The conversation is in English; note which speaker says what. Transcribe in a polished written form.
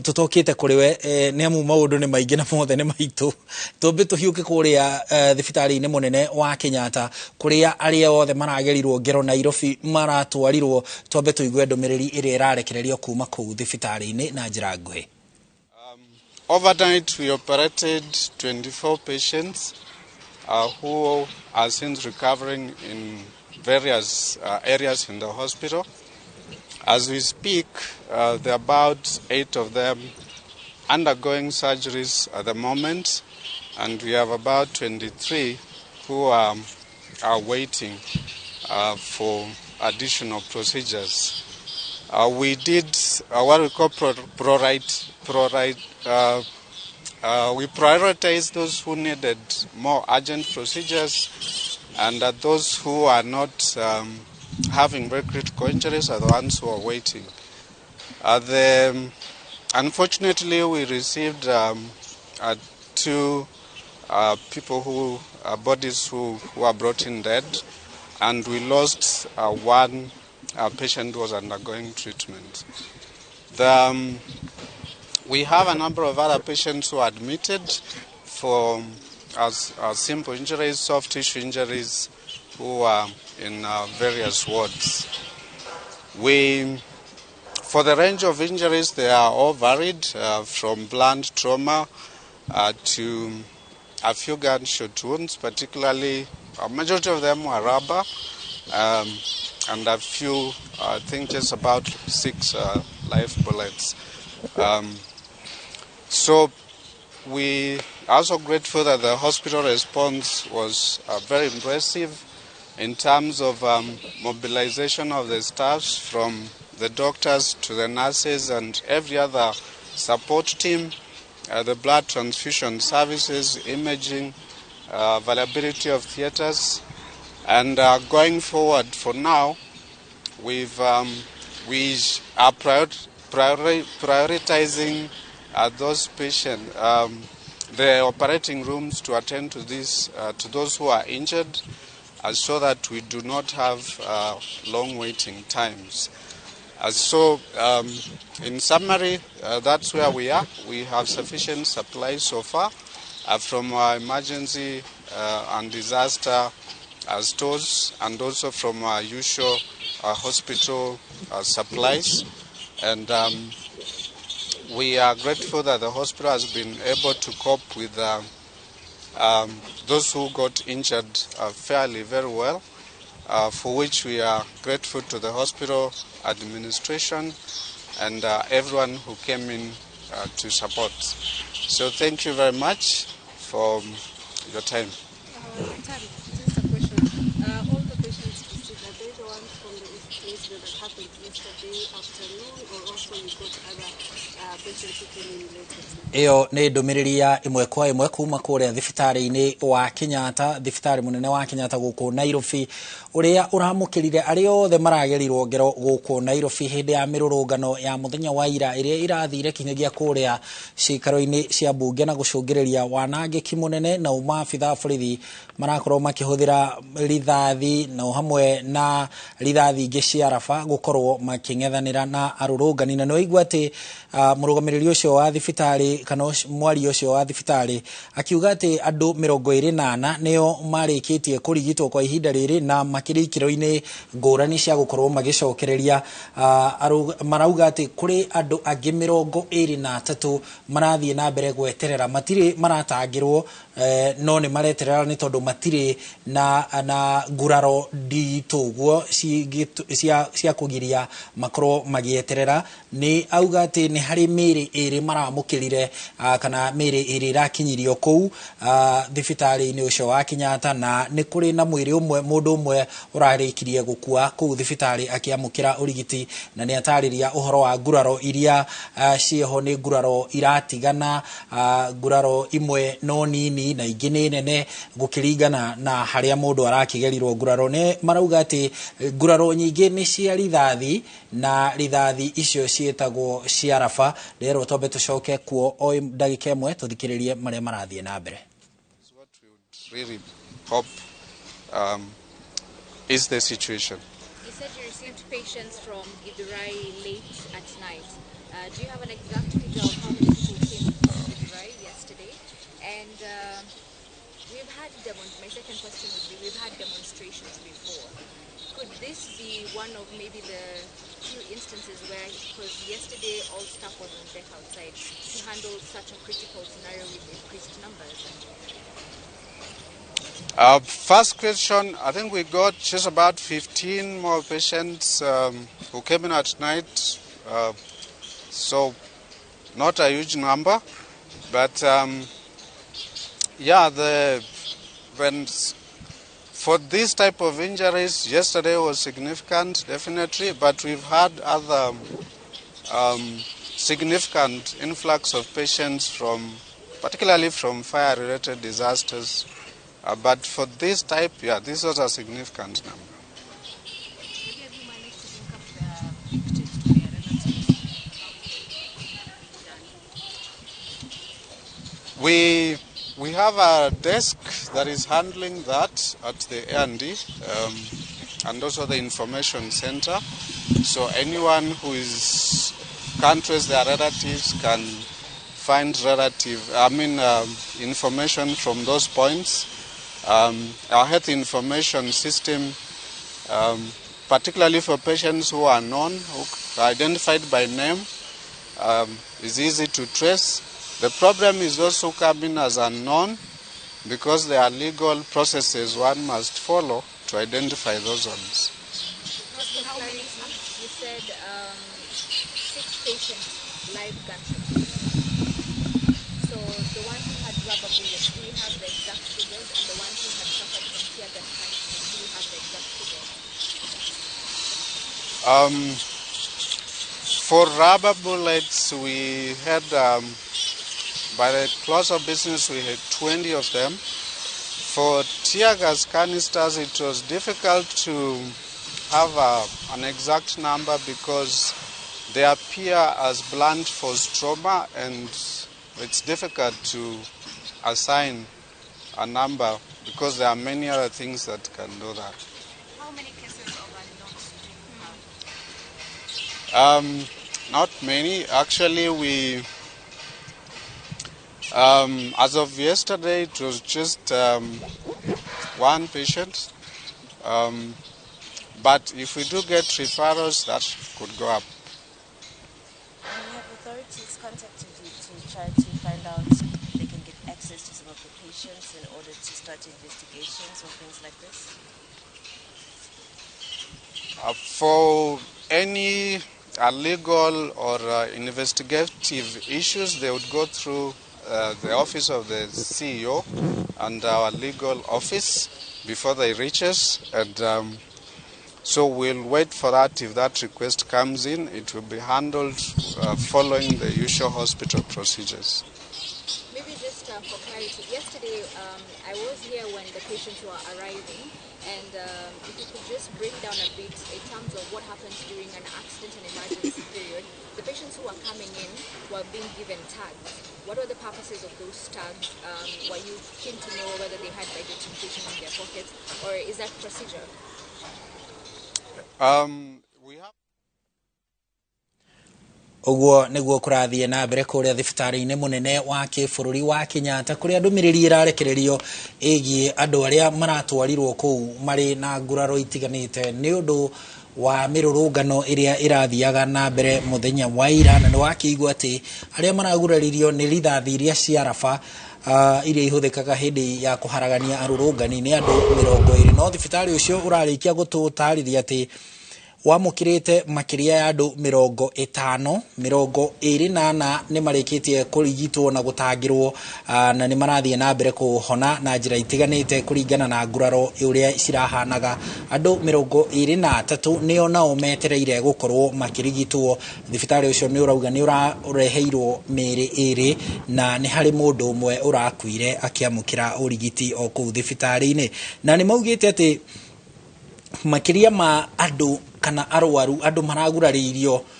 Speaker 1: tutokite kuri we ni amu maundu ni maingi na mothe ni maitu tumbe tuhiuke kuria thibitari-ini munene wa Kenyatta kuria aria othe maragerirwo ngero Nairobi maratwarirwo tumbe tuigue ndumiriri iria irarekererio kuma kuu thibitari-ini na njira nguhi.
Speaker 2: Overnight we operated 24 patients who are since recovering in various areas in the hospital. As we speak, there are about 8 of them undergoing surgeries at the moment, and we have about 23 who are waiting for additional procedures. We did what we call we prioritized those who needed more urgent procedures, and those who are not having very critical injuries are the ones who are waiting. Unfortunately, we received 2 people who bodies who are brought in dead, and we lost 1 patient who was undergoing treatment. We have a number of other patients who are admitted for simple injuries, soft tissue injuries, who are in various wards. For the range of injuries, they are all varied, from blunt trauma to a few gunshot wounds, particularly a majority of them were rubber, and a few, I think just about 6 live bullets. So we are also grateful that the hospital response was very impressive in terms of mobilization of the staffs, from the doctors to the nurses and every other support team, the blood transfusion services, imaging, availability of theaters. And going forward, for now, we are prioritizing those patients, the operating rooms, to attend to to those who are injured, so that we do not have long waiting times. So, in summary, that's where we are. We have sufficient supplies so far from our emergency and disaster stores, and also from our usual hospital supplies. And we are grateful that the hospital has been able to cope with those who got injured fairly very well, for which we are grateful to the hospital administration and everyone who came in to support. So thank you very much for your time.
Speaker 3: Just a question. All the patients received, are they the ones from the incident that happened yesterday afternoon, or also you got other patients who came in later?
Speaker 1: Iyo ni ndumiriri ya imwe kwa imwe kuma kuria thibitari-ini wa Kenyatta, thibitari munene wa Kenyatta guku Nairobi, uria uramukirire aria othe maragerirwo ngero guku Nairobi hindi ya mirurungano ya muthenya wa ira iria irathire kinyagia kuria cikaro-ini cia bunge na gucungiriria wanangiki munene, na maabitha borithi marakorwo makihuthira rithathi na hamwe na rithathi ingi cia raba gukorwo making'ethanira na arurungani. Na no igwa ati murugamiriri ucio wa thibitari kana mwari ucio wa thibitari akiuga ati andu 24 nio marikitie kurigitwo kwa ihinda riri na makiri ikiro-ini ngurani cia gukorwo magicokereria. Marauga ati kuri andu angi 23 marathie na mbere gweterera, matiri maratangirwo no ni mareterera ni tondu matiri na nguraro ndituguo cia kugiria makorwo magieterera. Ni auga ati ni hari miri iri maramukirire kana miri iri rakinyirio kou thibitari-ini ucio wa Kenyatta, na ni kuri na mwiri umwe mundu umwe urarikirie gukua kou thibitari akiamukira urigiti, na ni atariria uhoro wa nguraro iria cieho ni nguraro iratigana, nguraro imwe no nini na ingi ni nene gukiringana na haria mundu arakigerirwo nguraro. Ne marauga ati nguraro nyingi ni cia rithathi, na rithathi icio cietagwo cia raba. Rero tobe tucoke kuo o ndagika imwe tuthikiririe maria marathie na mbere.
Speaker 2: What we would really hope is the situation.
Speaker 4: You said you received patients from Githurai late at night. Do you have an exact figure my second question would be, we've had demonstrations before. Could this be one of maybe the few instances where, because yesterday all staff was on deck outside to handle such a critical scenario with increased numbers?
Speaker 2: First question, I think we got just about 15 more patients who came in at night. So not a huge number, but for this type of injuries, yesterday was significant, definitely, but we've had other significant influx of patients particularly from fire-related disasters. But for this type, this was a significant number.
Speaker 4: Have you managed to link up the victims to their relatives?
Speaker 2: We have a desk that is handling that at the A&D and also the information center. So anyone who can't trace their relatives can find information from those points. Our health information system, particularly for patients who are known, who are identified by name, is easy to trace. The problem is those who come in as unknown, because there are legal processes one must follow to identify those ones.
Speaker 4: You said 6 patients live gunshot. So the ones who had rubber bullets, do you have the exact figures? And the ones who had suffered from tear gas canister, do you have the exact figures?
Speaker 2: For rubber bullets, we had, by the close of business, we had 20 of them. For tear gas canisters, it was difficult to have an exact number because they appear as blunt force trauma, and it's difficult to assign a number because there are many other things that can do that.
Speaker 4: How many cases of unknowns do you have?
Speaker 2: Not many. Actually, as of yesterday, it was just one patient. But if we do get referrals, that could go up.
Speaker 5: Have authorities contacted you to try to find out if they can get access to some of the patients in order to start investigations or things like this?
Speaker 2: For any legal or investigative issues, they would go through the office of the CEO and our legal office before they reach us. And so we'll wait for that. If that request comes in, it will be handled following the usual hospital procedures.
Speaker 4: Maybe just for clarity, yesterday I was here when the patients were arriving, and if you could just break down a bit in terms of what happens during an accident and emergency period. The patients who were coming in were being given tags. What were the purposes of those tags? Were you keen to know whether they had identification in their pockets, or is that procedure?
Speaker 2: We have
Speaker 1: uguo niguo kurathie na mbere kuria thibitari-ini munene wa kibũrũri wa Kenyatta kuria ndumiriri irarekererio igie andu aria maratwarirwo kuu mari na nguraro itiganite ni undu wa mirurungano iria irathiaga na mbere muthenya wa ira, na ni wakiigua ati aria maraguraririo ni rithathi iria cia raba iria ihuthikaga hindi ya kuharagania arurungani ni andu 20. No thibitari ucio urarikia gututarithia ati wamukirite makiria ya andu 50, 28 ni marikitie kurigitwo na gutangirwo na ni marathie na mbere kuhona na njira itiganite kuringana na nguraro uria cirahanaga. Andu 23 nio nao metereire gukorwo makirigitwo. Thibitari ucio ni urauga ni urareheirwo miri iri na ni hari mundu umwe urakuire akiamukira urigiti o kuu thibitari-ini, na ni maugite ati makiria ma andu kana arwaru andu maraguraririo